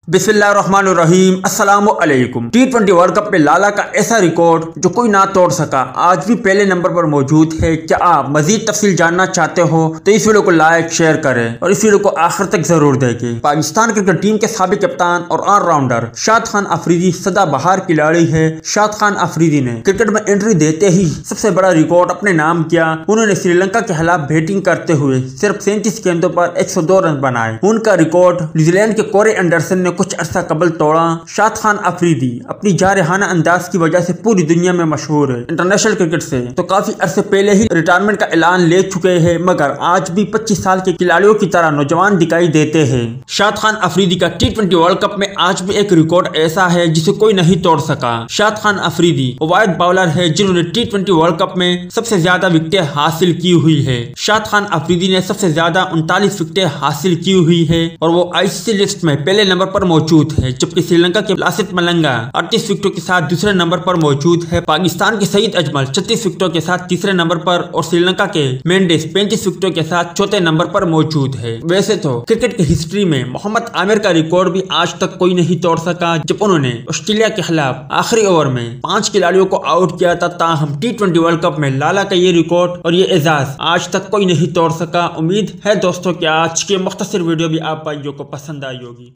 बिस्मिल्लाहिर्रहमानिर्रहीम अस्सलामु अलैकुम। टी20 वर्ल्ड कप में लाला का ऐसा रिकॉर्ड जो कोई ना तोड़ सका आज भी पहले नंबर पर मौजूद है। क्या आप मजीद तफसील जानना चाहते हो तो इस वीडियो को लाइक शेयर करें और इस वीडियो को आखिर तक जरूर देखें। पाकिस्तान क्रिकेट टीम के साबिक कप्तान और ऑलराउंडर शाहइन अफरीदी सदाबहार खिलाड़ी है। शाहइन अफरीदी ने क्रिकेट में एंट्री देते ही सबसे बड़ा रिकॉर्ड अपने नाम किया। उन्होंने श्रीलंका के खिलाफ बैटिंग करते हुए सिर्फ 37 गेंदों पर 102 रन बनाए। उनका रिकॉर्ड न्यूजीलैंड के कोरे एंडरसन ने कुछ अरसा कबल तोड़ा। शाहइन अफरीदी अपनी जारहाना अंदाज की वजह से पूरी दुनिया में मशहूर है। इंटरनेशनल क्रिकेट से तो काफी अरसे पहले ही रिटायरमेंट का ऐलान ले चुके हैं, मगर आज भी 25 साल के खिलाड़ियों की तरह नौजवान दिखाई देते हैं। शाहइन अफरीदी का टी20 वर्ल्ड कप में आज भी एक रिकॉर्ड ऐसा है जिसे कोई नहीं तोड़ सका। शाहइन अफरीदी वाहिद बाउलर है जिन्होंने टी20 वर्ल्ड कप में सबसे ज्यादा विकेटें हासिल की हुई है। शाहइन अफरीदी ने सबसे ज्यादा 39 विकेटें हासिल की हुई है और वो आईसीसी लिस्ट में पहले नंबर पर मौजूद है, जबकि श्रीलंका के लासित मलंगा 38 विकेटों के साथ दूसरे नंबर पर मौजूद है। पाकिस्तान के सईद अजमल 36 विकेटों के साथ तीसरे नंबर पर और श्रीलंका के मेंडिस 35 विकेटों के साथ चौथे नंबर पर मौजूद है। वैसे तो क्रिकेट की हिस्ट्री में मोहम्मद आमिर का रिकॉर्ड भी आज तक कोई नहीं तोड़ सका, जब उन्होंने ऑस्ट्रेलिया के खिलाफ आखिरी ओवर में 5 खिलाड़ियों को आउट किया था। ताहम टी20 वर्ल्ड कप में लाला का ये रिकॉर्ड और ये एजाज आज तक कोई नहीं तोड़ सका। उम्मीद है दोस्तों कि आज की मुख्तसर वीडियो भी आप भाइयों को पसंद आई होगी।